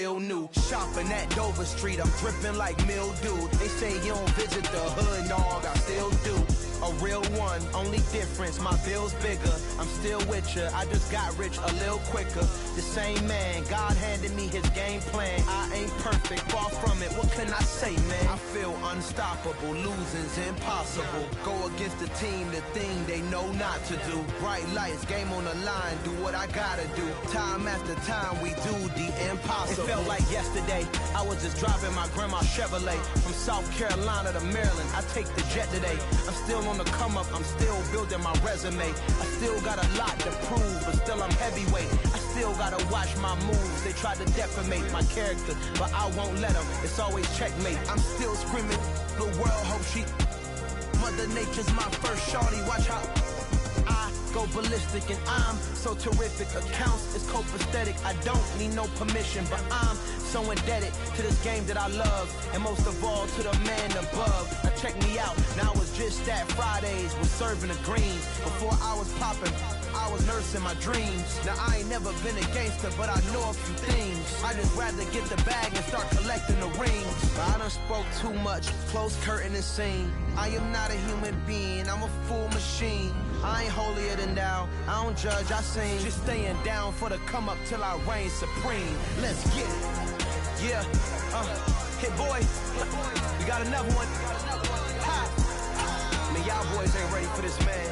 feel new. Shopping at Dover Street, I'm dripping like mildew. They say you don't visit the hood, dog, I still do. A real one, only difference, my bill's bigger. I'm still with ya, I just got rich a little quicker. The same man, God handed me his game plan. I ain't perfect, far from it, what can I say, man? I feel unstoppable, losing's impossible. Go against the team, the thing they know not to do. Bright lights, game on the line, do what I gotta do. Time after time, we do the impossible. It felt like yesterday, I was just driving my grandma's Chevrolet. From South Carolina to Maryland, I take the jet today. I'm still on the come up, I'm still building my resume. I still got a lot to prove, but still I'm heavyweight. I still gotta watch my moves. They try to defamate my character, but I won't let them. It's always checkmate. I'm still screaming, the world hope she. Mother Nature's my first shorty, watch how I go ballistic, and I'm so terrific. Accounts is copacetic, I don't need no permission, but I'm so indebted to this game that I love, and most of all to the man above. Now check me out, now it's just that Fridays was serving the greens. Before I was popping, I was nursing my dreams. Now I ain't never been a gangster, but I know a few things. I just rather get the bag and start collecting the rings. I done spoke too much, close curtain and scene. I am not a human being, I'm a full machine. I ain't holier than thou, I don't judge, I sing. Just staying down for the come up till I reign supreme. Let's get it. Yeah, hit boy, we got another one. Ha. Man, y'all boys ain't ready for this, man.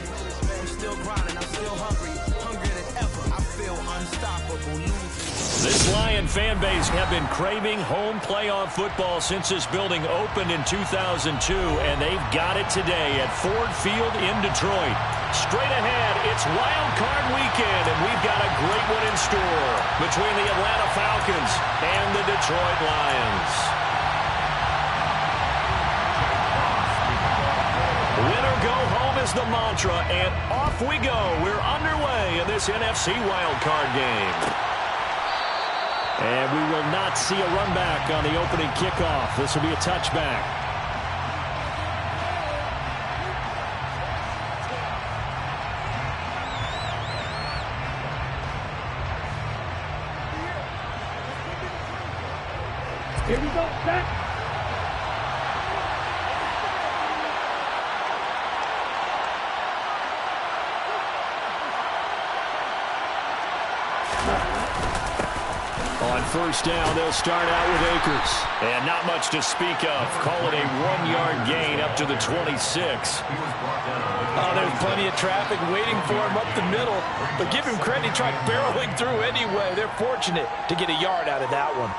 I'm still grinding, I'm still hungry, hungrier than ever. I feel unstoppable, losing. This Lion fan base have been craving home playoff football since this building opened in 2002, and they've got it today at Ford Field in Detroit. Straight ahead, it's Wild Card Weekend, and we've got a great one in store between the Atlanta Falcons and the Detroit Lions. Winner go home is the mantra, and off we go. We're underway in this NFC Wild Card game. And we will not see a run back on the opening kickoff. This will be a touchback. Here we go, set. On first down, they'll start out with Akers. And not much to speak of. Call it a 1-yard gain up to the 26. Oh, there's plenty of traffic waiting for him up the middle. But give him credit, he tried barreling through anyway. They're fortunate to get a yard out of that one.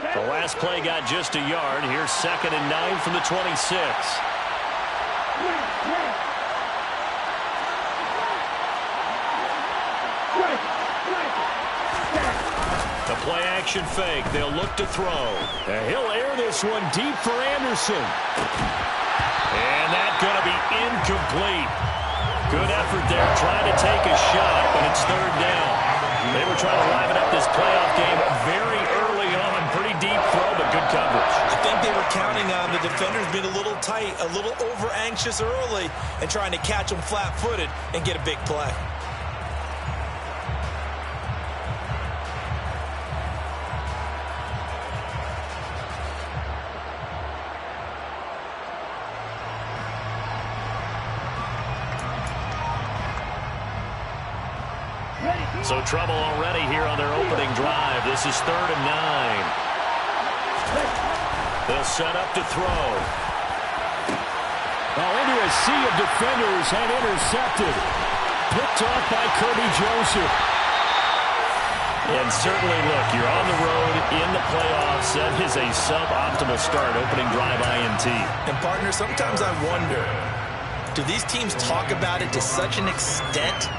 The last play got just a yard. Here's 2nd and 9 from the 26. The play action fake. They'll look to throw. And he'll air this one deep for Anderson. And that's going to be incomplete. Good effort there trying to take a shot, but it's 3rd down. They were trying to liven up this playoff game very early on. Pretty deep throw, but good coverage. I think they were counting on the defenders being a little tight, a little over-anxious early, and trying to catch them flat-footed and get a big play. So trouble already here on their opening drive. This is 3rd and 9. They'll set up to throw. Into a sea of defenders and intercepted. Picked off by Kirby Joseph. And certainly, look, you're on the road in the playoffs. That is a suboptimal start, opening drive INT. And, partner, sometimes I wonder, do these teams talk about it to such an extent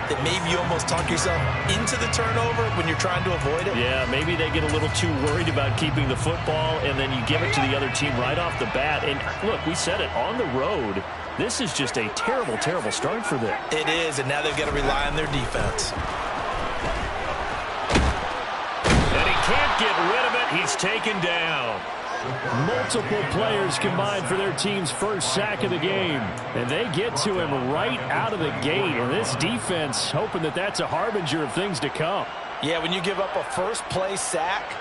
that maybe you almost talk yourself into the turnover when you're trying to avoid it? Yeah, maybe they get a little too worried about keeping the football, and then you give it to the other team right off the bat. And, look, we said it, on the road, this is just a terrible, terrible start for them. It is, and now they've got to rely on their defense. can't get rid of it. He's taken down. Multiple players combined for their team's first sack of the game. And they get to him right out of the gate. And this defense hoping that that's a harbinger of things to come. Yeah, when you give up a first-play sack,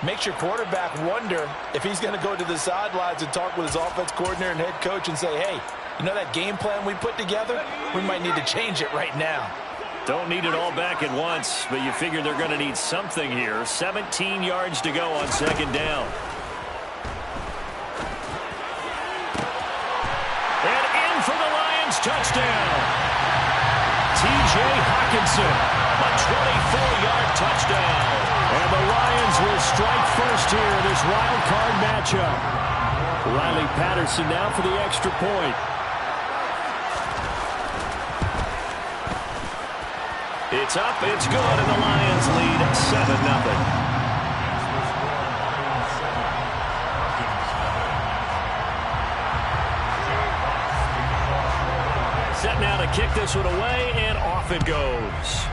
makes your quarterback wonder if he's going to go to the sidelines and talk with his offense coordinator and head coach and say, hey, you know that game plan we put together? We might need to change it right now. Don't need it all back at once, but you figure they're going to need something here. 17 yards to go on second down. And in for the Lions touchdown. T.J. Hockenson, a 24-yard touchdown. And the Lions will strike first here in this wild card matchup. Riley Patterson now for the extra point. It's up, it's good, and the Lions lead 7-0. Set now to kick this one away, and off it goes.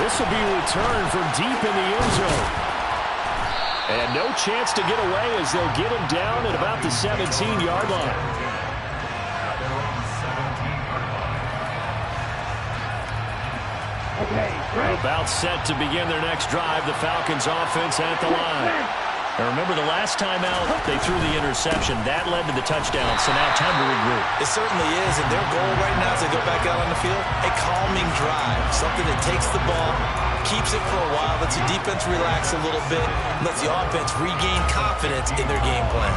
This will be returned from deep in the end zone. And no chance to get away as they'll get him down at about the 17-yard line. About set to begin their next drive, the Falcons offense at the line. And remember, the last time out, they threw the interception. That led to the touchdown, so now time to regroup. It certainly is, and their goal right now as they go back out on the field, a calming drive, something that takes the ball, keeps it for a while, lets the defense relax a little bit, lets the offense regain confidence in their game plan.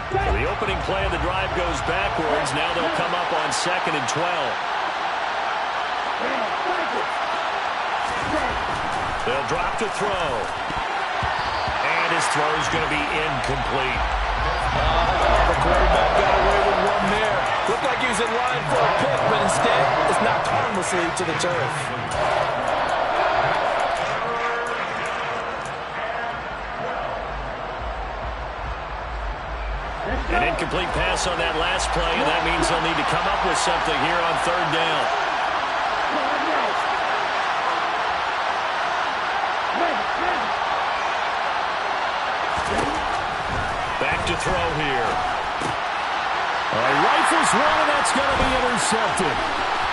The opening play of the drive goes backwards. Now they'll come up on 2nd and 12. They'll drop to throw. And his throw is going to be incomplete. The quarterback got away with one there. Looked like he was in line for a pick, but instead it's knocked harmlessly to the turf. An incomplete pass on that last play, and that means they'll need to come up with something here on 3rd down. Back to throw here. Rifles one, and that's going to be intercepted.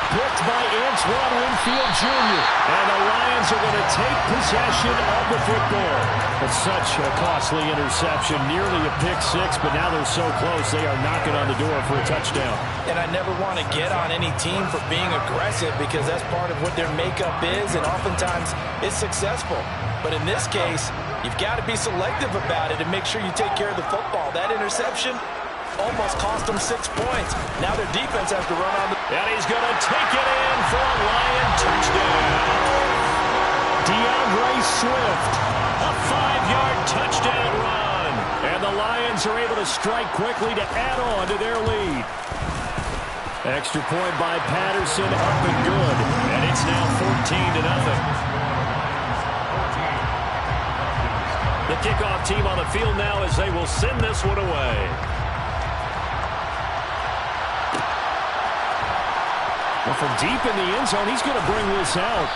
Picked by Antoine Winfield Jr. And the Lions are going to take possession of the football. It's such a costly interception, nearly a pick six, but now they're so close they are knocking on the door for a touchdown. And I never want to get on any team for being aggressive because that's part of what their makeup is, and oftentimes it's successful. But in this case, you've got to be selective about it and make sure you take care of the football. That interception almost cost them 6 points. Now their defense has to run on the... And he's going to take it in for a Lion touchdown. DeAndre Swift. A 5-yard touchdown run. And the Lions are able to strike quickly to add on to their lead. Extra point by Patterson, up and good. And it's now 14-0. The kickoff team on the field now as they will send this one away. Well, from deep in the end zone, he's going to bring this out.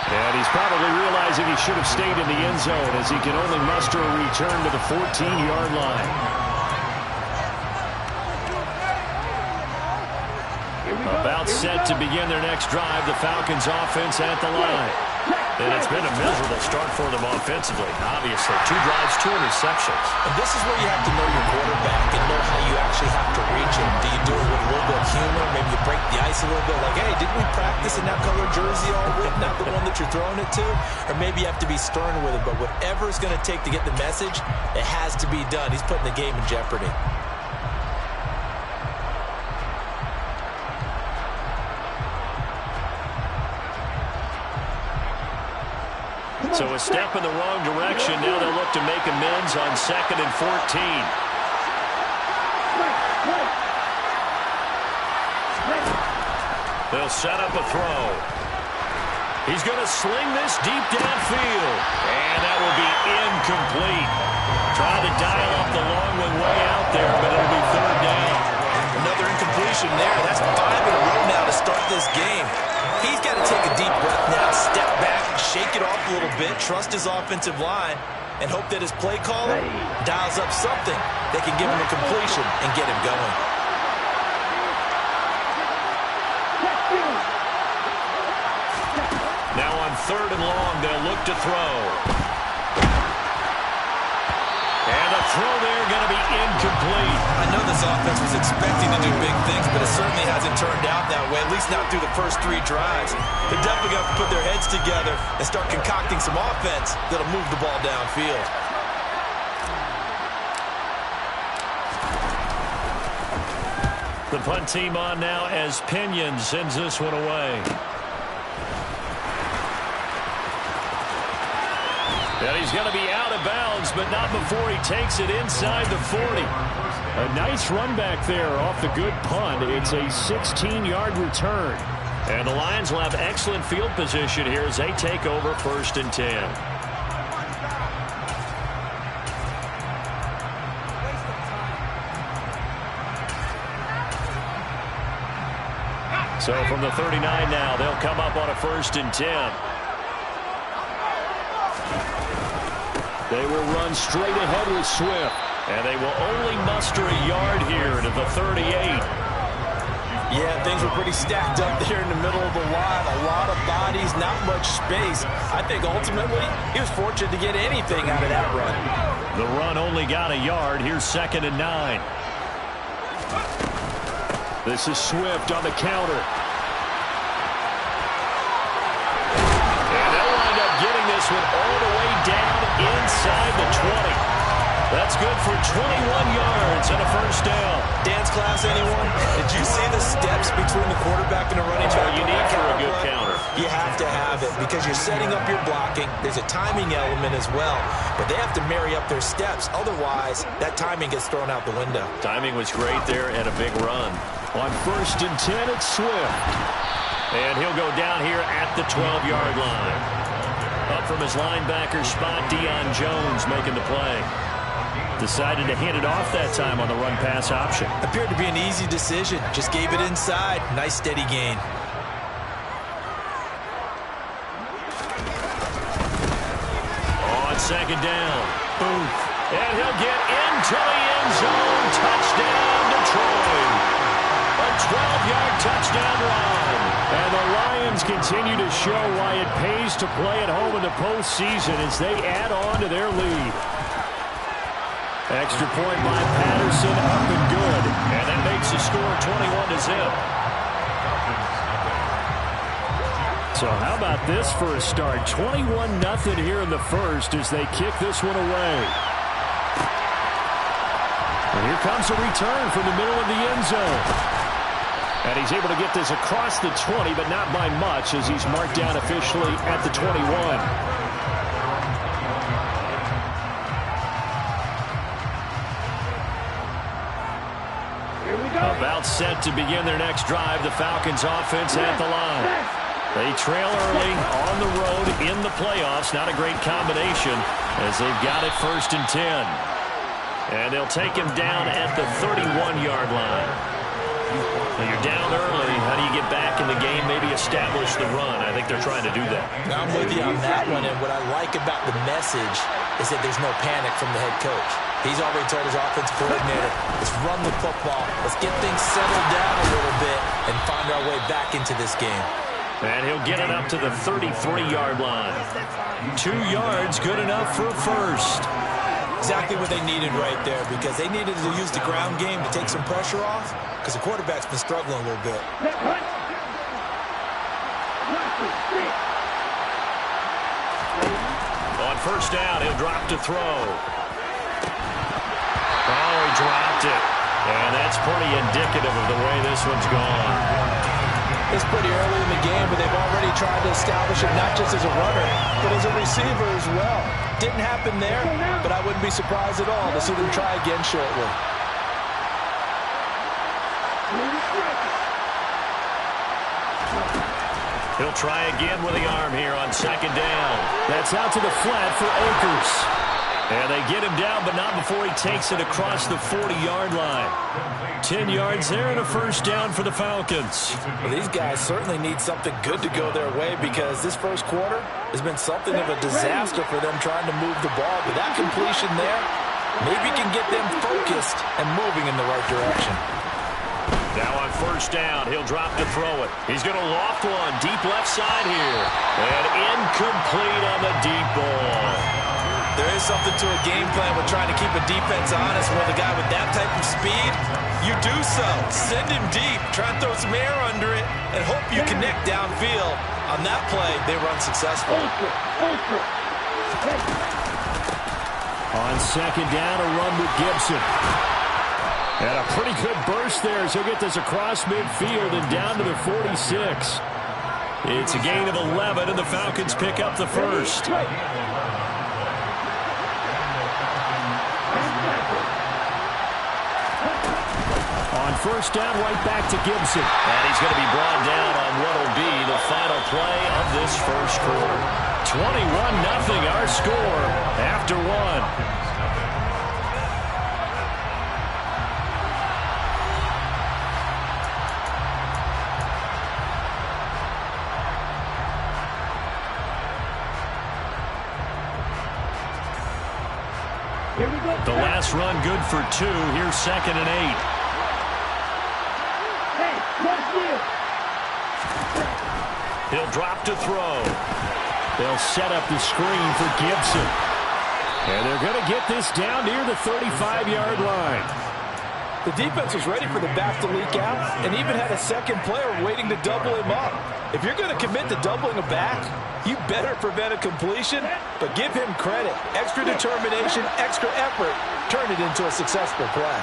And he's probably realizing he should have stayed in the end zone as he can only muster a return to the 14-yard line. About set to begin their next drive, the Falcons offense at the line. And it's been a miserable start for them offensively, obviously. 2 drives, 2 interceptions. And this is where you have to know your quarterback and know how you actually have to reach him. Do you do it with a little bit of humor? Maybe you break the ice a little bit like, hey, didn't we practice in that color jersey all week, not the one that you're throwing it to? Or maybe you have to be stern with it. But whatever it's going to take to get the message, it has to be done. He's putting the game in jeopardy. So a step in the wrong direction. Now they'll look to make amends on 2nd and 14. They'll set up a throw. He's going to sling this deep downfield. And that will be incomplete. Trying to dial up the long one this game. He's got to take a deep breath now, step back, shake it off a little bit, trust his offensive line, and hope that his play caller dials up something that can give him a completion and get him going. Now on 3rd and long, they'll look to throw. And the throw there going to be incomplete. I know this offense was expecting to do big things, but it certainly hasn't turned out that way, at least not through the first 3 drives. They're definitely going to have to put their heads together and start concocting some offense that'll move the ball downfield. The punt team on now as Pinion sends this one away. And he's going to be out of bounds, but not before he takes it inside the 40. A nice run back there off the good punt. It's a 16-yard return. And the Lions will have excellent field position here as they take over 1st and 10. So from the 39 now, they'll come up on a 1st and 10. They will run straight ahead with Swift. And they will only muster a yard here to the 38. Yeah, things were pretty stacked up there in the middle of the line. A lot of bodies, not much space. I think ultimately he was fortunate to get anything out of that run. The run only got a yard. Here's 2nd and 9. This is Swift on the counter. And they'll wind up getting this one all the way down inside the 20. That's good for 21 yards and a 1st down. Dance class, anyone? Did you see the steps between the quarterback and the running back? You need for a good counter. You have to have it because you're setting up your blocking. There's a timing element as well, but they have to marry up their steps. Otherwise, that timing gets thrown out the window. Timing was great there and a big run. On 1st and 10, it's Swift. And he'll go down here at the 12-yard line. Up from his linebacker spot, Deion Jones making the play. Decided to hand it off that time on the run-pass option. Appeared to be an easy decision. Just gave it inside. Nice, steady gain. On 2nd down. Boom. And he'll get into the end zone. Touchdown, Detroit. A 12-yard touchdown run. And the Lions continue to show why it pays to play at home in the postseason as they add on to their lead. Extra point by Patterson, up and good. And that makes the score 21-0. So how about this for a start? 21-0 here in the first as they kick this one away. And here comes a return from the middle of the end zone. And he's able to get this across the 20, but not by much as he's marked down officially at the 21. About set to begin their next drive, the Falcons offense at the line. They trail early on the road in the playoffs. Not a great combination as they've got it 1st and 10. And they'll take him down at the 31-yard line. When you're down early, how do you get back in the game, maybe establish the run? I think they're trying to do that. I'm with you on that one, and what I like about the message is that there's no panic from the head coach. He's already told his offensive coordinator, let's run the football, let's get things settled down a little bit and find our way back into this game. And he'll get it up to the 33-yard line. 2 yards, good enough for first. Exactly what they needed right there because they needed to use the ground game to take some pressure off because the quarterback's been struggling a little bit. On 1st down, he'll drop to throw. Oh, he dropped it. And that's pretty indicative of the way this one's gone. It's pretty early in the game, but they've already tried to establish it not just as a runner, but as a receiver as well. Didn't happen there, but I wouldn't be surprised at all to see them try again shortly. He'll try again with the arm here on 2nd down. That's out to the flat for Akers. And they get him down, but not before he takes it across the 40-yard line. 10 yards there and a first down for the Falcons. Well, these guys certainly need something good to go their way because this first quarter has been something of a disaster for them trying to move the ball. But that completion there maybe can get them focused and moving in the right direction. Now on first down, he'll drop to throw it. He's going to loft one deep left side here. And incomplete on the deep ball. There is something to a game plan with trying to keep a defense honest. With a guy with that type of speed, you do so. Send him deep. Try and throw some air under it and hope you connect downfield. On that play, they run successfully. On second down, a run with Gibson. And a pretty good burst there as he'll get this across midfield and down to the 46. It's a gain of 11, and the Falcons pick up the first. On first down, right back to Gibson. And he's going to be brought down on what will be the final play of this first quarter. 21-0 our score after one. The last run good for 2. Here's 2nd and 8. He'll drop to throw. They'll set up the screen for Gibson. And they're going to get this down near the 35-yard line. The defense was ready for the back to leak out and even had a second player waiting to double him up. If you're going to commit to doubling a back, you better prevent a completion, but give him credit. Extra determination, extra effort, turn it into a successful play.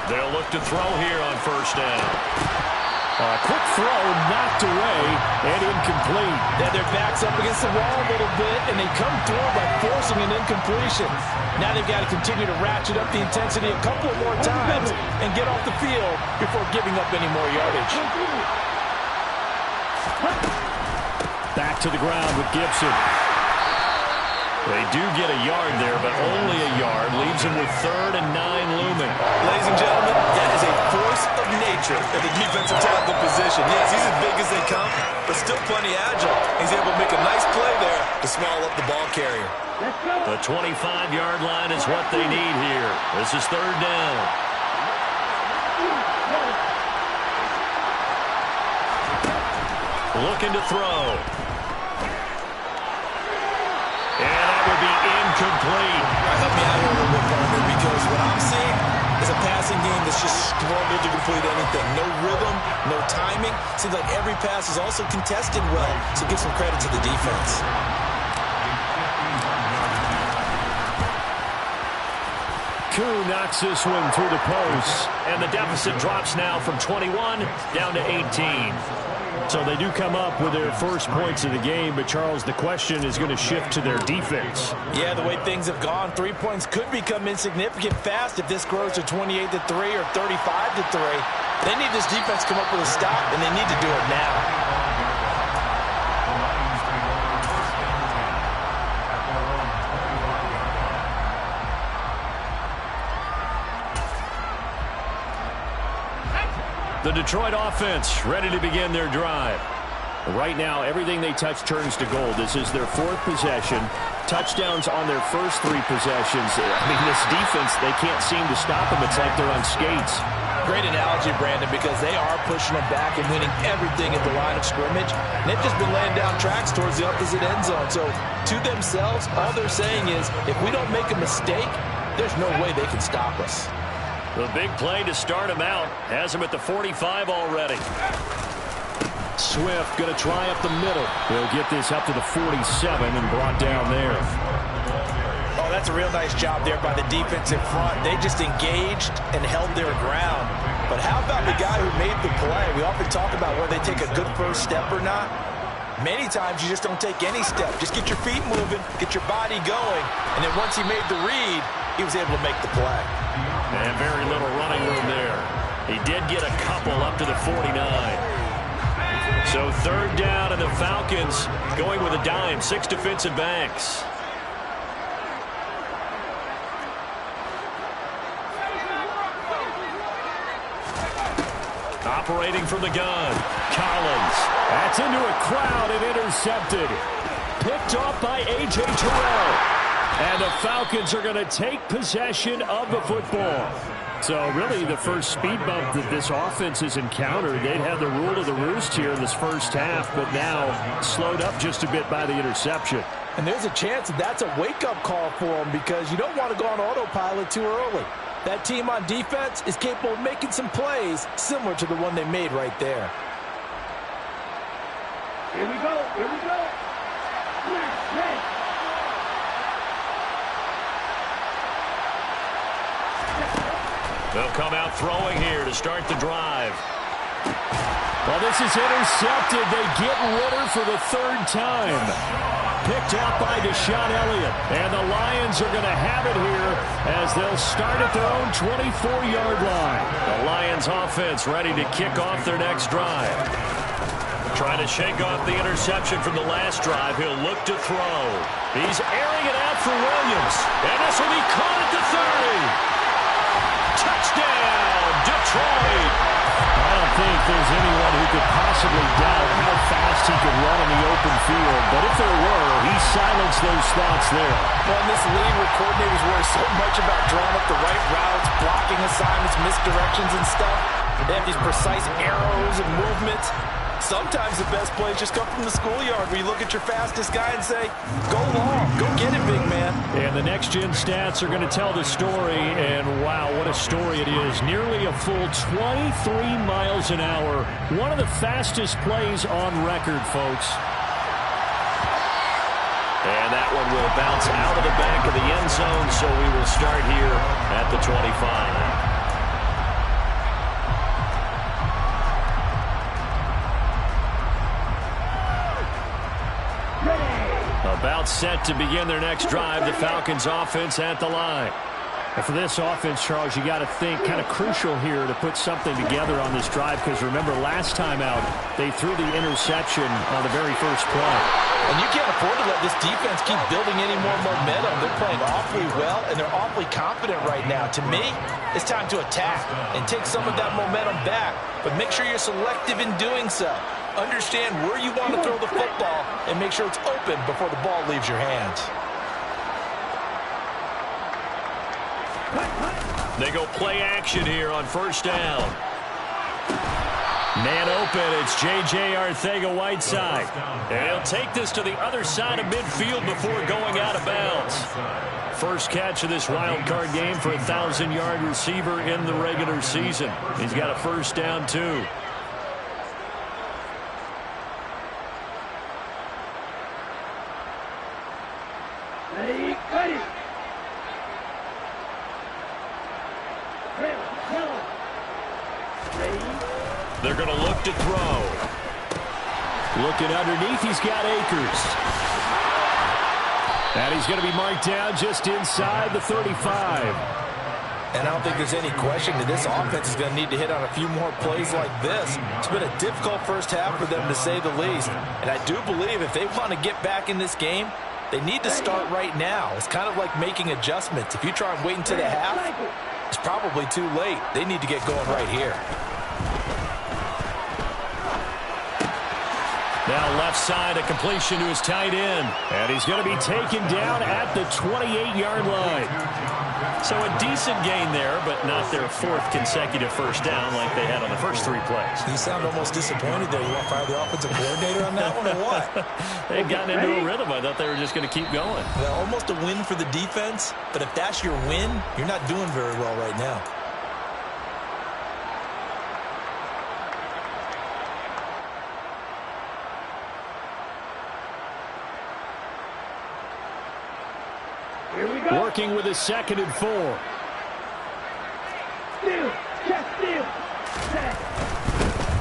They'll look to throw here on first down. A quick throw knocked away and incomplete. Yeah, their back's up against the wall a little bit, and they come through by forcing an incompletion. Now they've got to continue to ratchet up the intensity a couple of more times and get off the field before giving up any more yardage. Back to the ground with Gibson. They do get a yard there, but only a yard. Leaves him with 3rd and 9 looming. Ladies and gentlemen, that is a force of nature at the defensive tackle position. Yes, he's as big as they come, but still plenty agile. He's able to make a nice play there to swallow up the ball carrier. The 25-yard line is what they need here. This is 3rd down. Looking to throw. And that will be incomplete. Help me out here a little bit, partner, because what I'm seeing is a passing game that's just struggled to complete anything. No rhythm, no timing. Seems like every pass is also contested well, so give some credit to the defense. Koo knocks this one through the post. And the deficit drops now from 21 down to 18. So they do come up with their first points of the game, but Charles, the question is going to shift to their defense. Yeah, the way things have gone, 3 points could become insignificant fast if this grows to 28-3 or 35-3. They need this defense to come up with a stop, and they need to do it now. The Detroit offense ready to begin their drive. Right now, everything they touch turns to gold. This is their 4th possession. Touchdowns on their first 3 possessions. I mean, this defense, they can't seem to stop them. It's like they're on skates. Great analogy, Brandon, because they are pushing them back and winning everything at the line of scrimmage. And they've just been laying down tracks towards the opposite end zone. So, to themselves, all they're saying is, if we don't make a mistake, there's no way they can stop us. The big play to start him out. Has him at the 45 already. Swift going to try up the middle. They'll get this up to the 47 and brought down there. Oh, that's a real nice job there by the defense in front. They just engaged and held their ground. But how about the guy who made the play? We often talk about whether they take a good first step or not. Many times you just don't take any step. Just get your feet moving, get your body going. And then once he made the read, he was able to make the play. And very little running room there. He did get a couple up to the 49. So third down, and the Falcons going with a dime. 6 defensive backs. Operating from the gun, Collins. That's into a crowd and intercepted. Picked off by A.J. Terrell. And the Falcons are going to take possession of the football. So really the first speed bump that this offense has encountered. They'd had the rule of the roost here in this first half, but now slowed up just a bit by the interception. And there's a chance that that's a wake-up call for them, because you don't want to go on autopilot too early. That team on defense is capable of making some plays similar to the one they made right there. Here we go. Here we go. They'll come out throwing here to start the drive. Well, this is intercepted. They get Ritter for the third time. Picked off by Deshaun Elliott. And the Lions are going to have it here as they'll start at their own 24-yard line. The Lions offense ready to kick off their next drive. Trying to shake off the interception from the last drive. He'll look to throw. He's airing it out for Williams. And this will be caught at the 30. Touchdown, Detroit. I don't think there's anyone who could possibly doubt how fast he could run in the open field. But if there were, he silenced those thoughts there. Well, in this league where coordinators worry so much about drawing up the right routes, blocking assignments, misdirections and stuff, they have these precise arrows and movements. Sometimes the best plays just come from the schoolyard, where you look at your fastest guy and say, go long, go get it, big man. And the next-gen stats are going to tell the story, and wow, what a story it is. Nearly a full 23 miles an hour. One of the fastest plays on record, folks. And that one will bounce out of the back of the end zone, so we will start here at the 25. About set to begin their next drive, the Falcons offense at the line. And for this offense, Charles, you got to think kind of crucial here to put something together on this drive, because remember last time out they threw the interception on the very first play. And you can't afford to let this defense keep building any more momentum. They're playing awfully well, and they're awfully confident right now. To me, it's time to attack and take some of that momentum back, but make sure you're selective in doing so. Understand where you want to throw the football and make sure it's open before the ball leaves your hands. They go play action here on first down. Man open, it's J.J. Arcega-Whiteside. And he'll take this to the other side of midfield before going out of bounds. First catch of this wild card game for a 1,000-yard receiver in the regular season. He's got a first down, too. They're going to look to throw. Looking underneath, he's got Akers. And he's going to be marked down just inside the 35. And I don't think there's any question that this offense is going to need to hit on a few more plays like this. It's been a difficult first half for them, to say the least. And I do believe if they want to get back in this game, they need to start right now. It's kind of like making adjustments. If you try and wait until the half, it's probably too late. They need to get going right here. Now left side, a completion to his tight end. And he's going to be taken down at the 28-yard line. So a decent gain there, but not their fourth consecutive first down like they had on the first three plays. You sound almost disappointed there. You want to fire the offensive coordinator on that one or what? They've gotten into a rhythm. I thought they were just going to keep going. Well, almost a win for the defense, but if that's your win, you're not doing very well right now. Working with a 2nd and 4.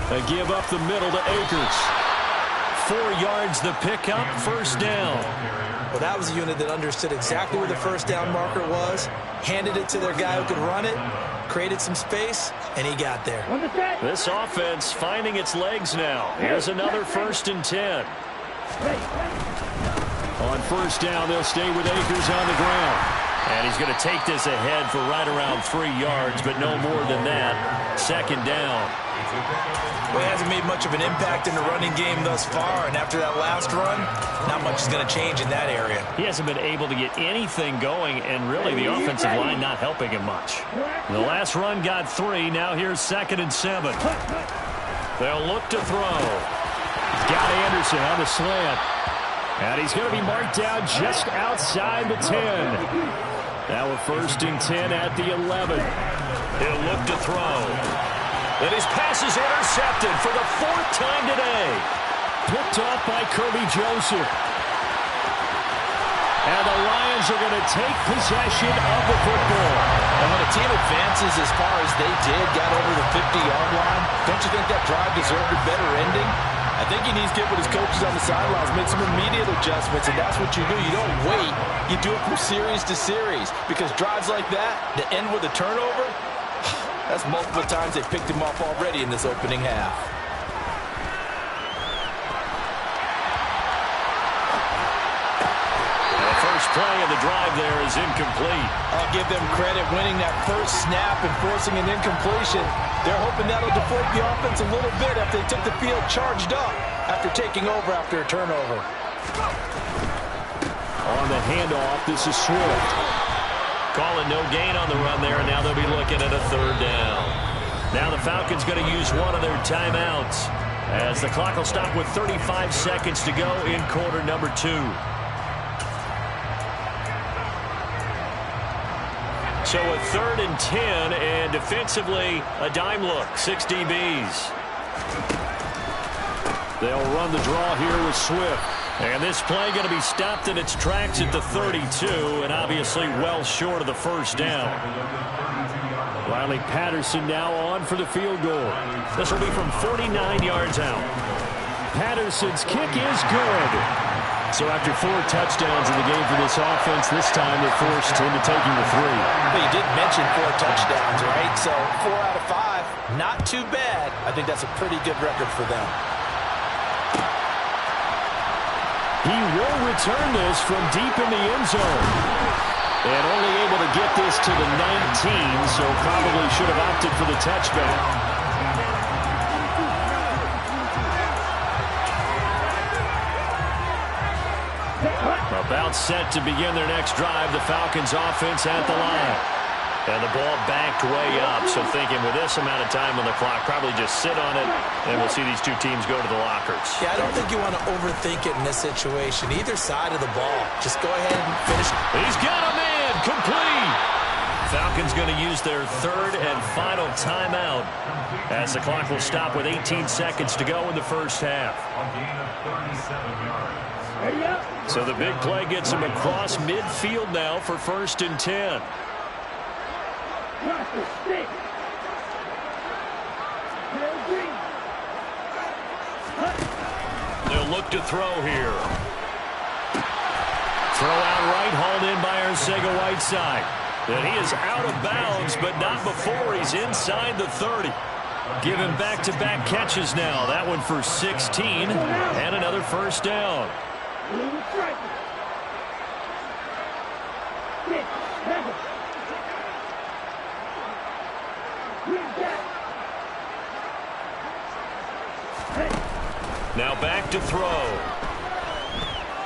They give up the middle to Akers. 4 yards the pickup, first down. Well, that was a unit that understood exactly where the first down marker was, handed it to their guy who could run it, created some space, and he got there. This offense finding its legs now. Here's another 1st and 10. On 1st down, they'll stay with Akers on the ground. And he's going to take this ahead for right around 3 yards, but no more than that. 2nd down. Well, he hasn't made much of an impact in the running game thus far, and after that last run, not much is going to change in that area. He hasn't been able to get anything going, and really the offensive line not helping him much. The last run got 3. Now here's 2nd and 7. They'll look to throw. Got Anderson on the slant. And he's going to be marked down just outside the 10. Now a 1st and 10 at the 11. He'll look to throw. And his pass is intercepted for the 4th time today. Picked off by Kirby Joseph. And the Lions are going to take possession of the football. And when a team advances as far as they did, got over the 50-yard line, don't you think that drive deserved a better ending? I think he needs to get with his coaches on the sidelines, make some immediate adjustments, and that's what you do. You don't wait. You do it from series to series, because drives like that, to end with a turnover, that's multiple times they picked him off already in this opening half. The first play of the drive there is incomplete. I'll give them credit winning that first snap and forcing an incompletion. They're hoping that'll deflate the offense a little bit after they took the field charged up after taking over after a turnover. On the handoff, this is Swift. Calling no gain on the run there, and now they'll be looking at a 3rd down. Now the Falcons going to use one of their timeouts as the clock will stop with 35 seconds to go in quarter number 2. So a 3rd and 10, and defensively, a dime look, 6 DBs. They'll run the draw here with Swift. And this play going to be stopped in its tracks at the 32, and obviously well short of the 1st down. Riley Patterson now on for the field goal. This will be from 49 yards out. Patterson's kick is good. So after 4 touchdowns in the game for this offense, this time they're forced into taking the 3. Well, you did mention 4 touchdowns, right? So 4 out of 5, not too bad. I think that's a pretty good record for them. He will return this from deep in the end zone. And only able to get this to the 19, so probably should have opted for the touchback. About set to begin their next drive, the Falcons offense at the line. And the ball backed way up, so thinking with this amount of time on the clock, probably just sit on it, and we'll see these two teams go to the lockers. Yeah, I don't think you want to overthink it in this situation. Either side of the ball. Just go ahead and finish. He's got a man, complete. Falcons going to use their 3rd and final timeout as the clock will stop with 18 seconds to go in the first half. So the big play gets him across midfield now for 1st and 10. They'll look to throw here. Throw out right, hauled in by Arcega-Whiteside. And he is out of bounds, but not before he's inside the 30. Giving back-to-back catches now. That one for 16 and another 1st down. Now back to throw.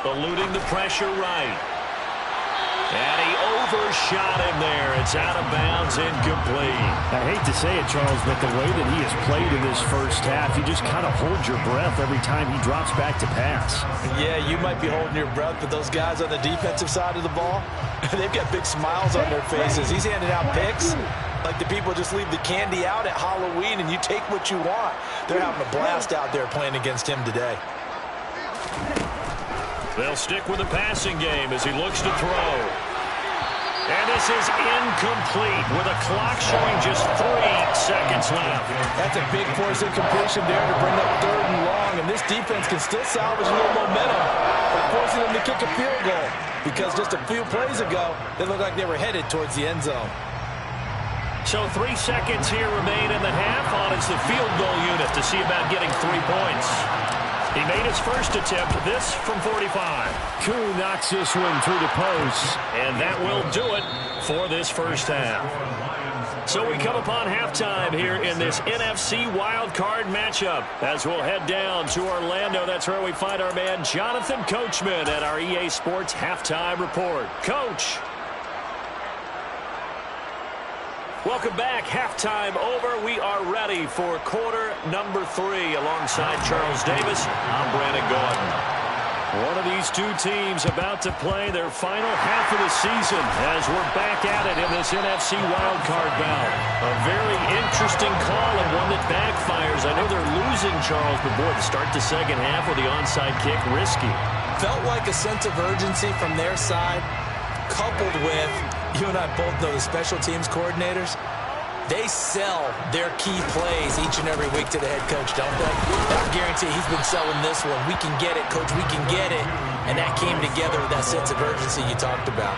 Eluding the pressure right. And he overshot him there. It's out of bounds, incomplete. I hate to say it, Charles, but the way that he has played in this first half, you just kind of hold your breath every time he drops back to pass. Yeah, you might be holding your breath, but those guys on the defensive side of the ball, they've got big smiles on their faces. He's handing out picks like the people just leave the candy out at Halloween and you take what you want. They're having a blast out there playing against him today. They'll stick with the passing game as he looks to throw. And this is incomplete with a clock showing just 3 seconds left. That's a big force incompletion there to bring up 3rd and long, and this defense can still salvage a little momentum by forcing them to kick a field goal, because just a few plays ago, they looked like they were headed towards the end zone. So 3 seconds here remain in the half. On is the field goal unit to see about getting 3 points. He made his first attempt, this from 45. Koo knocks this one through the post. And that will do it for this first half. So we come upon halftime here in this NFC wildcard matchup. As we'll head down to Orlando, that's where we find our man Jonathan Coachman at our EA Sports Halftime Report. Coach. Welcome back. Halftime over. We are ready for quarter number 3. Alongside Charles Davis, I'm Brandon Gaudin. One of these two teams about to play their final half of the season as we're back at it in this NFC wildcard bout. A very interesting call and one that backfires. I know they're losing, Charles, but boy, to start the second half with the onside kick, risky. Felt like a sense of urgency from their side, coupled with, you and I both know the special teams coordinators, they sell their key plays each and every week to the head coach, don't they? I guarantee he's been selling this one. We can get it, coach, we can get it. And that came together with that sense of urgency you talked about.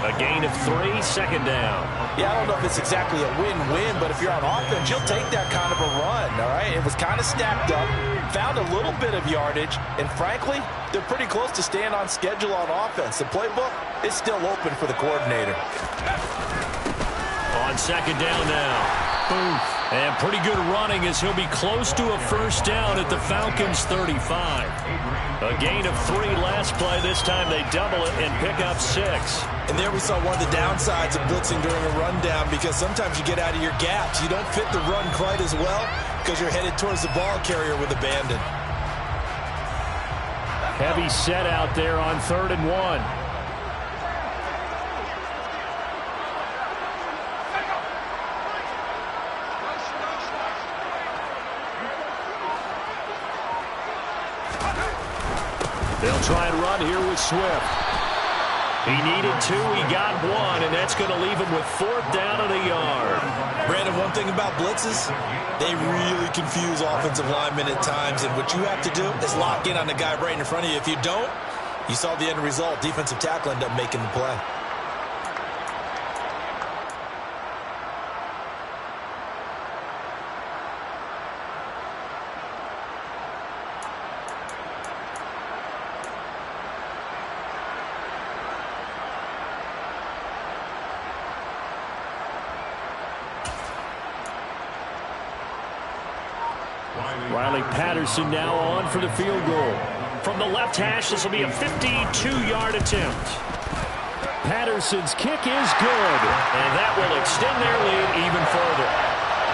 A gain of 3, second down. Yeah, I don't know if it's exactly a win-win, but if you're on offense, you'll take that kind of a run, all right? It was kind of stacked up, found a little bit of yardage, and frankly, they're pretty close to staying on schedule on offense. The playbook is still open for the coordinator. On second down now. Boom. And pretty good running as he'll be close to a first down at the Falcons' 35. A gain of 3 last play. This time they double it and pick up 6. And there we saw one of the downsides of blitzing during a rundown, because sometimes you get out of your gaps. You don't fit the run quite as well because you're headed towards the ball carrier with abandon. Heavy set out there on 3rd and 1. They'll try and run here with Swift. He needed 2, he got 1, and that's going to leave him with 4th down and a yard. Brandon, one thing about blitzes, they really confuse offensive linemen at times, and what you have to do is lock in on the guy right in front of you. If you don't, you saw the end result. Defensive tackle ended up making the play. Riley Patterson now on for the field goal. From the left hash, this will be a 52-yard attempt. Patterson's kick is good. And that will extend their lead even further.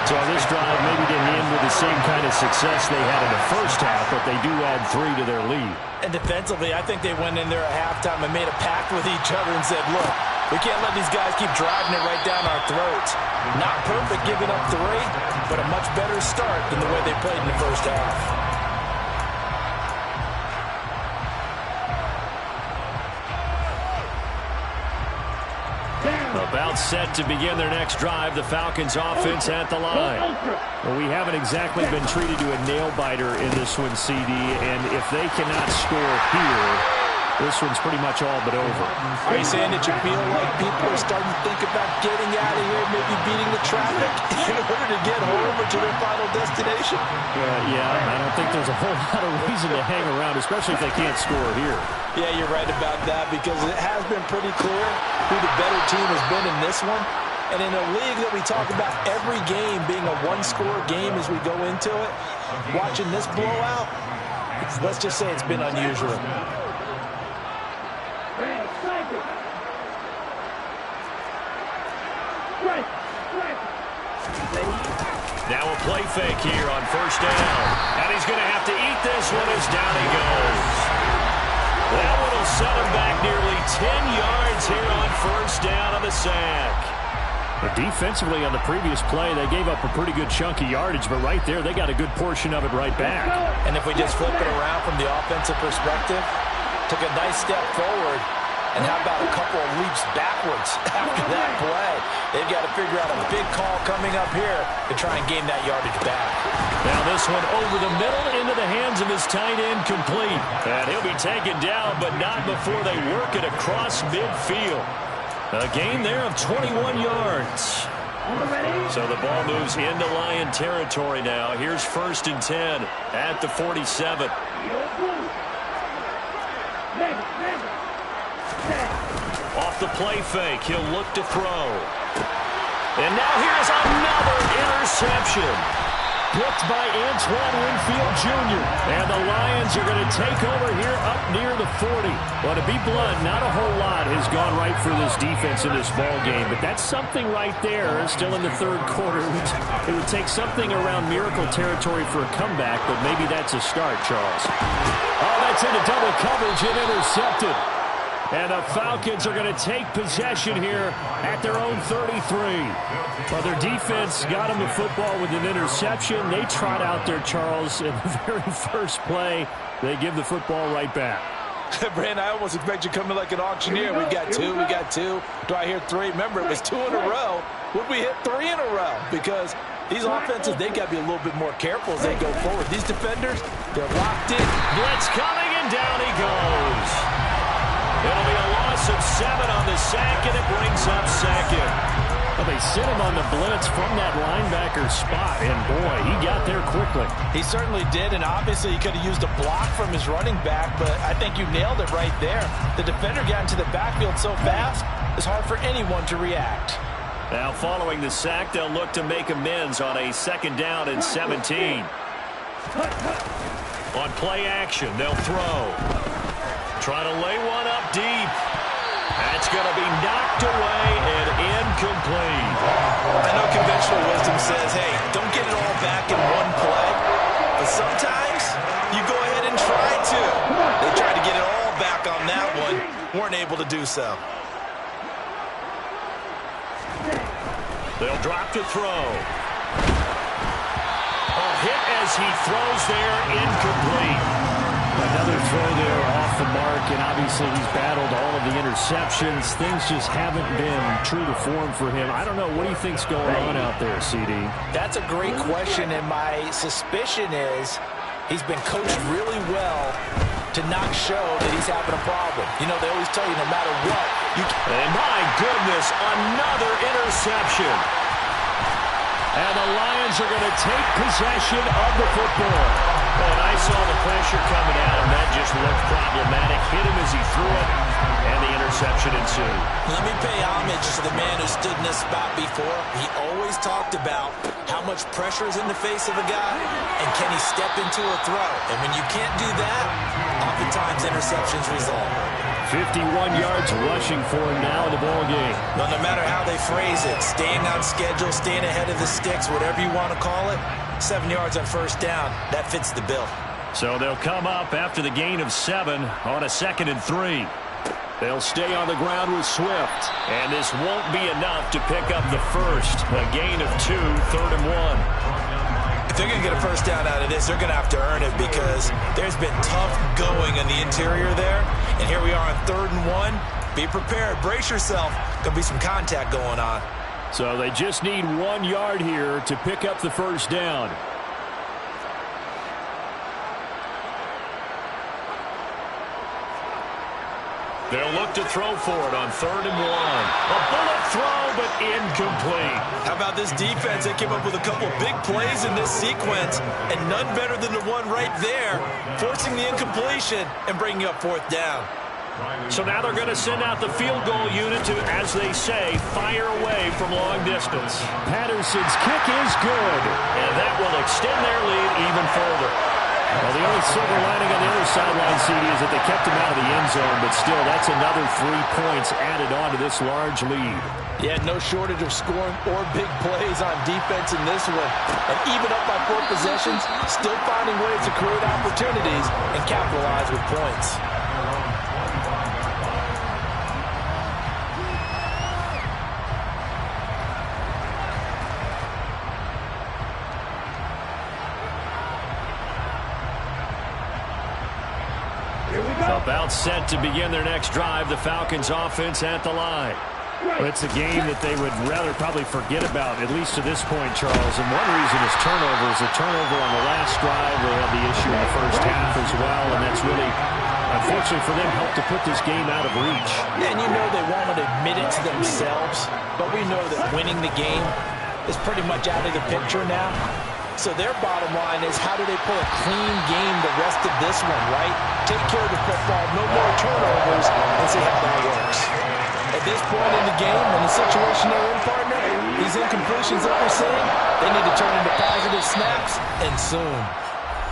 So this drive maybe didn't end with the same kind of success they had in the first half, but they do add 3 to their lead. And defensively, I think they went in there at halftime and made a pact with each other and said, look, we can't let these guys keep driving it right down our throats. Not perfect giving up 3, but a much better start than the way they played in the first half. About set to begin their next drive, the Falcons offense at the line. Well, we haven't exactly been treated to a nail-biter in this one, CD, and if they cannot score here, this one's pretty much all but over. Are you saying that you feel like people are starting to think about getting out of here, maybe beating the traffic in order to get home or to their final destination? Yeah, I don't think there's a whole lot of reason to hang around, especially if they can't score here. Yeah, you're right about that, because it has been pretty clear who the better team has been in this one. And in a league that we talk about every game being a one-score game as we go into it, watching this blowout, let's just say it's been unusual. Now a play fake here on first down. And he's going to have to eat this one as down he goes. That one will set him back nearly 10 yards here on first down on the sack. But defensively on the previous play, they gave up a pretty good chunk of yardage, but right there, they got a good portion of it right back. And if we just flip it around from the offensive perspective, took a nice step forward, and how about a couple of leaps backwards after that play? They've got to figure out a big call coming up here to try and gain that yardage back. Now this one over the middle into the hands of his tight end, complete. And he'll be taken down, but not before they work it across midfield. A gain there of 21 yards. So the ball moves into Lion territory now. Here's 1st and 10 at the 47. Off the play fake, he'll look to throw. And now here's another interception. Picked by Antoine Winfield Jr. And the Lions are going to take over here up near the 40. Well, to be blunt, not a whole lot has gone right for this defense in this ball game, but that's something right there. Still in the 3rd quarter. It would take something around miracle territory for a comeback, but maybe that's a start, Charles. Oh, that's into double coverage and intercepted. And the Falcons are going to take possession here at their own 33. Well, their defense got them the football with an interception. They trot out there, Charles, in the very first play. They give the football right back. Brandon, I almost expect you coming like an auctioneer. We got two. Do I hear 3? Remember, it was 2 in a row. Would we hit 3 in a row? Because these offenses, they got to be a little bit more careful as they go forward. These defenders, they're locked in. Blitz coming, and down he goes. It'll be a loss of 7 on the sack, and it brings up 2nd. Well, they sent him on the blitz from that linebacker spot, and boy, he got there quickly. He certainly did, and obviously he could have used a block from his running back, but I think you nailed it right there. The defender got into the backfield so fast, it's hard for anyone to react. Now following the sack, they'll look to make amends on a 2nd down and 17. On play action, they'll throw. Try to lay one up deep. That's going to be knocked away and incomplete. I know conventional wisdom says, hey, don't get it all back in one play. But sometimes you go ahead and try to. They tried to get it all back on that one. Weren't able to do so. They'll drop to throw. A hit as he throws there, incomplete. Another throw there off the mark, and obviously he's battled all of the interceptions. Things just haven't been true to form for him. I don't know. What do you think's going on out there, CD? That's a great question, and my suspicion is he's been coached really well to not show that he's having a problem. You know, they always tell you no matter what. And my goodness, another interception. And the Lions are going to take possession of the football. And I saw the pressure coming at him. That just looked problematic. Hit him as he threw it, and the interception ensued. Let me pay homage to the man who stood in this spot before. He always talked about how much pressure is in the face of a guy, and can he step into a throw. And when you can't do that, oftentimes interceptions result. 51 yards rushing for him now in the ball game. Well, no matter how they phrase it, staying on schedule, staying ahead of the sticks, whatever you want to call it, 7 yards on 1st down, that fits the bill. So they'll come up after the gain of 7 on a 2nd and 3. They'll stay on the ground with Swift, and this won't be enough to pick up the first. A gain of 2, 3rd and 1. If they're going to get a first down out of this, they're going to have to earn it because there's been tough going in the interior there. And here we are on 3rd and 1. Be prepared. Brace yourself. Going to be some contact going on. So they just need 1 yard here to pick up the first down. They'll look to throw for it on 3rd and 1. A bullet throw, but incomplete. How about this defense? They came up with a couple of big plays in this sequence, and none better than the one right there, forcing the incompletion and bringing up 4th down. So now they're going to send out the field goal unit to, as they say, fire away from long distance. Patterson's kick is good. And that will extend their lead even further. Well, the only silver lining on the other sideline, CD, is that they kept him out of the end zone, but still, that's another 3 points added on to this large lead. Yeah, no shortage of scoring or big plays on defense in this one. And even up by 4 possessions, still finding ways to create opportunities and capitalize with points. About set to begin their next drive, the Falcons offense at the line. Well, it's a game that they would rather probably forget about, at least to this point, Charles. And one reason is turnovers. A turnover on the last drive. They had the issue in the first half as well, and that's really, unfortunately for them, helped to put this game out of reach. And you know they wanted to committed to themselves, but we know that winning the game is pretty much out of the picture now. So their bottom line is, how do they play a clean game the rest of this one, right? Take care of the football, no more turnovers, and see how that works. At this point in the game, in the situation they're in, partner, these incompletions that we're seeing, they need to turn into positive snaps, and soon.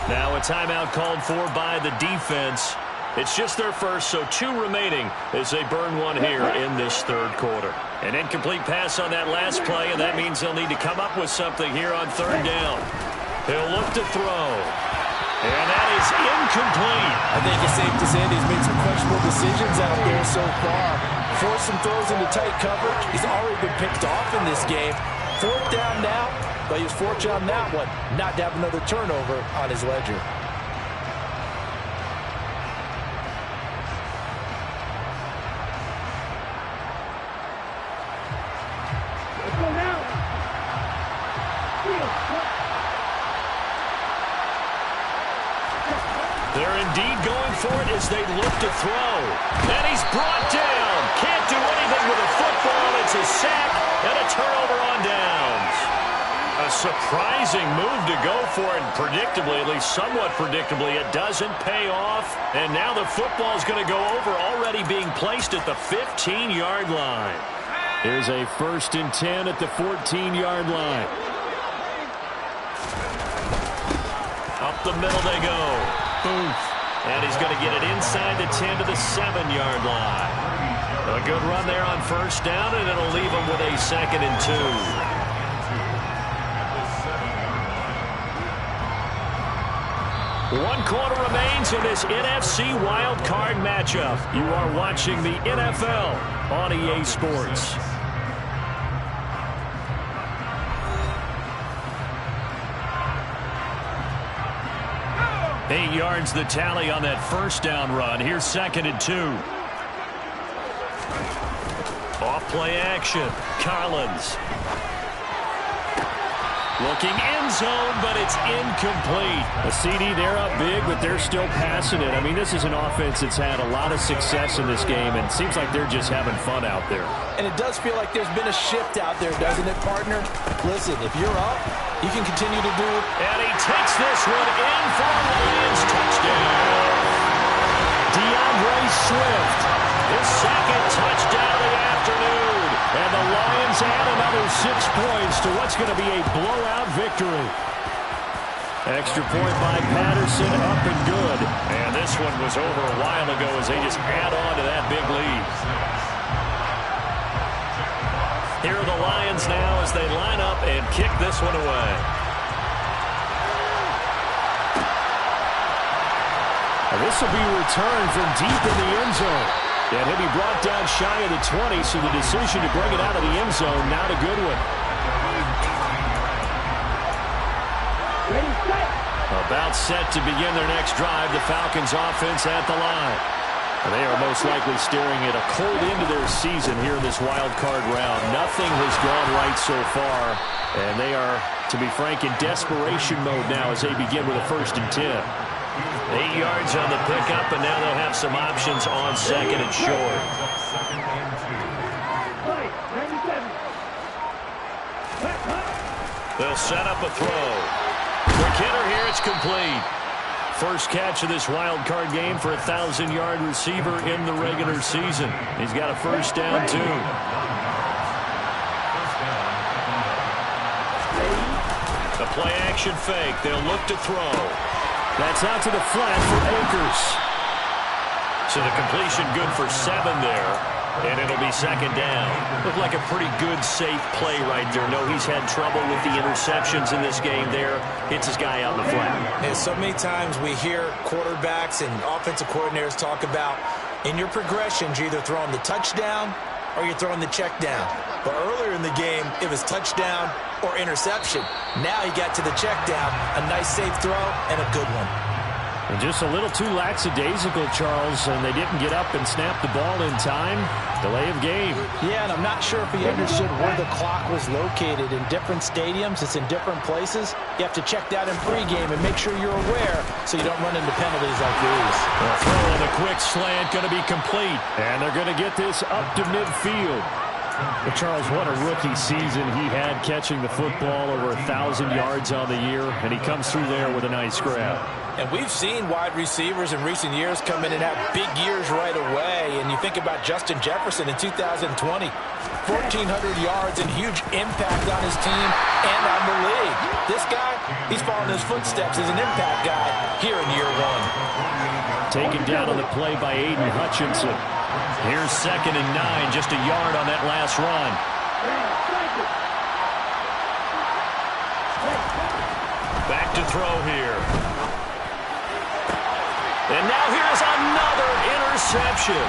Now a timeout called for by the defense. It's just their first, so 2 remaining as they burn one here in this third quarter. An incomplete pass on that last play, and that means they'll need to come up with something here on third down. He'll look to throw. And that is incomplete. I think it's safe to say that he's made some questionable decisions out there so far. Forced some throws into tight coverage. He's already been picked off in this game. Fourth down now, but he was fortunate on that one not to have another turnover on his ledger. They're indeed going for it as they look to throw. And he's brought down. Can't do anything with a football. It's a sack and a turnover on downs. A surprising move to go for it. Predictably, at least somewhat predictably, it doesn't pay off. And now the football is going to go over, already being placed at the 15-yard line. Here's a 1st and 10 at the 14-yard line. Up the middle they go. Booth. And he's going to get it inside the 10 to the 7-yard line. A good run there on first down, and it'll leave him with a 2nd and 2. 1 quarter remains in this NFC Wild Card matchup. You are watching the NFL on EA Sports. 8 yards the tally on that first down run. Here's 2nd and 2. Off play action. Collins. Looking end zone, but it's incomplete. A CD, they're up big, but they're still passing it. I mean, this is an offense that's had a lot of success in this game, and it seems like they're just having fun out there. And it does feel like there's been a shift out there, doesn't it, partner? Listen, if you're up, you can continue to do it. And he takes this one in for a Lions touchdown. DeAndre Swift, his 2nd touchdown of the afternoon. And the Lions add another 6 points to what's going to be a blowout victory. Extra point by Patterson, up and good. And this one was over a while ago as they just add on to that big lead. Here are the Lions now as they line up and kick this one away. And this will be returned from deep in the end zone. And he'll be brought down shy of the 20, so the decision to bring it out of the end zone, not a good one. About set to begin their next drive, the Falcons offense at the line. And they are most likely staring at a cold end to their season here in this wild card round. Nothing has gone right so far, and they are, to be frank, in desperation mode now as they begin with a 1st and 10. 8 yards on the pickup, and now they'll have some options on 2nd and short. They'll set up a throw. Quick hitter here, it's complete. First catch of this wild card game for a 1,000-yard receiver in the regular season. He's got a 1st down, too. The play action fake. They'll look to throw. That's out to the flat for Akers. So the completion good for 7 there. And it'll be 2nd down. Looked like a pretty good, safe play right there. No, he's had trouble with the interceptions in this game there. Hits his guy out in the flat. And so many times we hear quarterbacks and offensive coordinators talk about, in your progressions, you're either throwing the touchdown or you're throwing the check down. But earlier in the game, it was touchdown or interception. Now he got to the check down, a nice safe throw, and a good one. And just a little too lackadaisical, Charles, and they didn't get up and snap the ball in time. Delay of game. Yeah, and I'm not sure if he understood where the clock was located. In different stadiums, it's in different places. You have to check that in pregame and make sure you're aware so you don't run into penalties like these. A throw and a quick slant going to be complete. And they're going to get this up to midfield. But Charles, what a rookie season he had, catching the football over 1,000 yards on the year, and he comes through there with a nice grab. And we've seen wide receivers in recent years come in and have big years right away. And you think about Justin Jefferson in 2020, 1,400 yards and huge impact on his team and on the league. This guy, he's following his footsteps as an impact guy here in year one. Taken down on the play by Aiden Hutchinson. Here's 2nd and 9, just a yard on that last run. Back to throw here. And now here's another interception.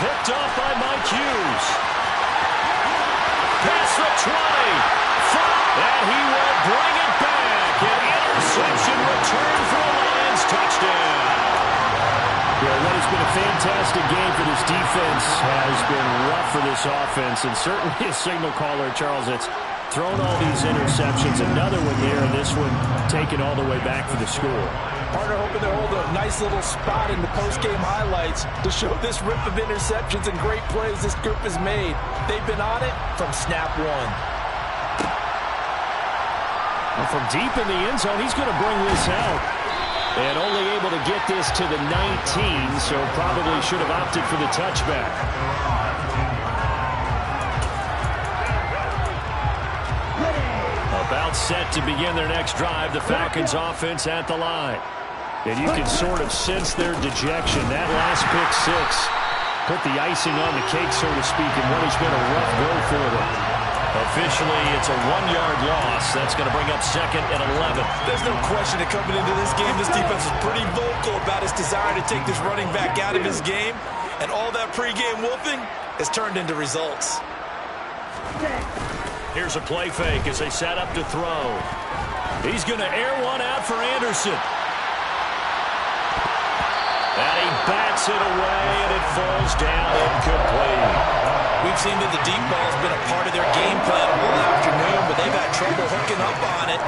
Picked off by Mike Hughes. Past the 20. And he will bring it back. An interception return for a Lions touchdown. Yeah, what has been a fantastic game for this defense has been rough for this offense. And certainly a signal caller, Charles, that's thrown all these interceptions. Another one there, and this one taken all the way back for the score. Partner hoping to hold a nice little spot in the post-game highlights to show this rip of interceptions and great plays this group has made. They've been on it from snap one. Well, from deep in the end zone, he's going to bring this out. And only able to get this to the 19, so probably should have opted for the touchback. About set to begin their next drive, the Falcons offense at the line. And you can sort of sense their dejection. That last pick six put the icing on the cake, so to speak, in what has been a rough go for them. Officially, it's a 1-yard loss. That's going to bring up 2nd and 11. There's no question that coming into this game, this defense is pretty vocal about his desire to take this running back out of his game. And all that pregame whooping has turned into results. Here's a play fake as they set up to throw. He's going to air one out for Anderson. And he bats it away, and it falls down incomplete. We've seen that the deep ball has been a part of their game plan all afternoon, but they've had trouble hooking up on it,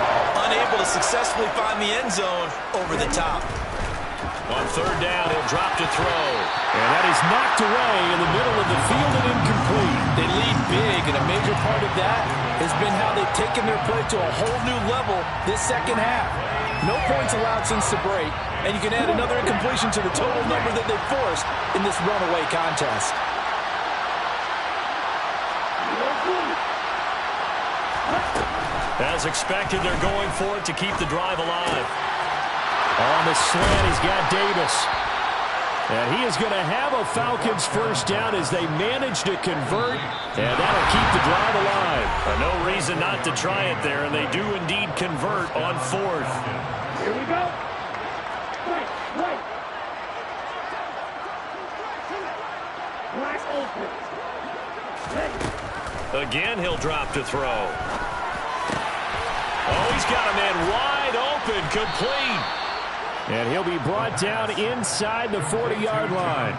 unable to successfully find the end zone over the top. On 3rd down, he'll drop to throw. And that is knocked away in the middle of the field and incomplete. They lead big, and a major part of that has been how they've taken their play to a whole new level this second half. No points allowed since the break, and you can add another incompletion to the total number that they forced in this runaway contest. As expected, they're going for it to keep the drive alive. On the slant, he's got Davis. And he is going to have a Falcons first down as they manage to convert. And that'll keep the drive alive. No reason not to try it there, and they do indeed convert on 4th. Here we go. Right. Again, he'll drop to throw. Oh, he's got a man wide open, complete. And he'll be brought down inside the 40-yard line.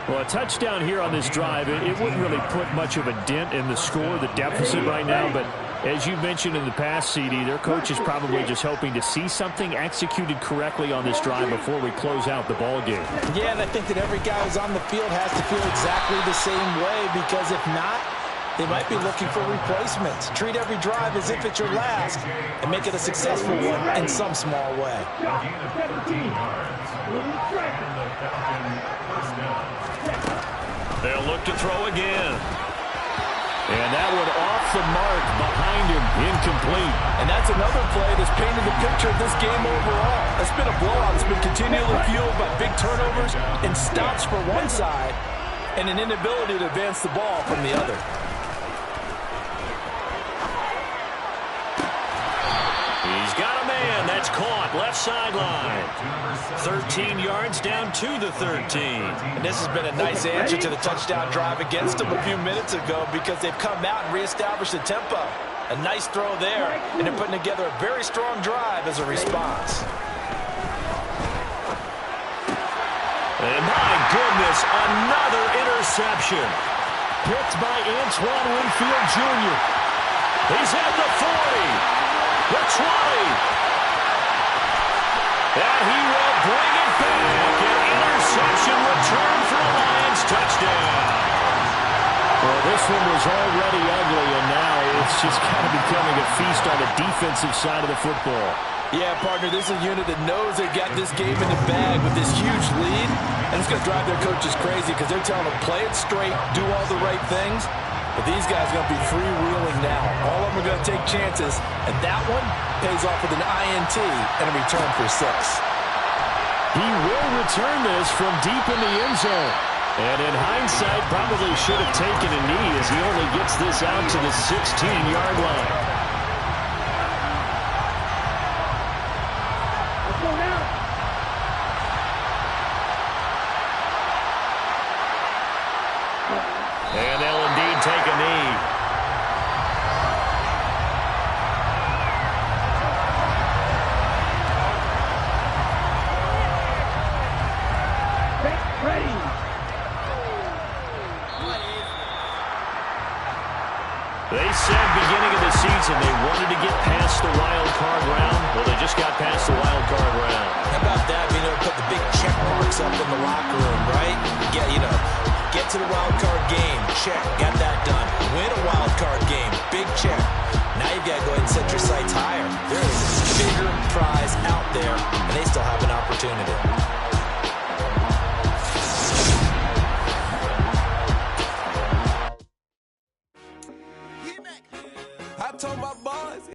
Well, a touchdown here on this drive, it wouldn't really put much of a dent in the score, the deficit right now. But as you mentioned in the past, CD, their coach is probably just hoping to see something executed correctly on this drive before we close out the ball game. Yeah, and I think that every guy who's on the field has to feel exactly the same way, because if not, they might be looking for replacements. Treat every drive as if it's your last and make it a successful one in some small way. They'll look to throw again. And that one off the mark behind him, incomplete. And that's another play that's painted the picture of this game overall. It's been a blowout. It's been continually fueled by big turnovers and stops for one side and an inability to advance the ball from the other. He's got a man that's caught left sideline. 13 yards down to the 13. And this has been a nice answer to the touchdown drive against them a few minutes ago, because they've come out and reestablished the tempo. A nice throw there, and they're putting together a very strong drive as a response. goodness, another interception. Picked by Antoine Winfield Jr. He's at the 40, the 20. And he will bring it back. An interception return for a Lions touchdown. Well, this one was already ugly, and now it's just kind of becoming a feast on the defensive side of the football. Yeah, partner, this is a unit that knows they got this game in the bag with this huge lead, and it's going to drive their coaches crazy because they're telling them play it straight, do all the right things, but these guys are going to be freewheeling now. All of them are going to take chances, and that one pays off with an INT and a return for 6. He will return this from deep in the end zone. And in hindsight, probably should have taken a knee as he only gets this out to the 16-yard line. And they'll indeed take a knee. Ready. They said beginning of the season they wanted to get past the wild card round. Well, they just got past the wild card round. How about that? Being able to put the big check marks up in the locker room, right? Get to the wild card game. Check. Got that done. Win a wild card game. Big check. Now you've got to go ahead and set your sights higher. There is a bigger prize out there, and they still have an opportunity. I told my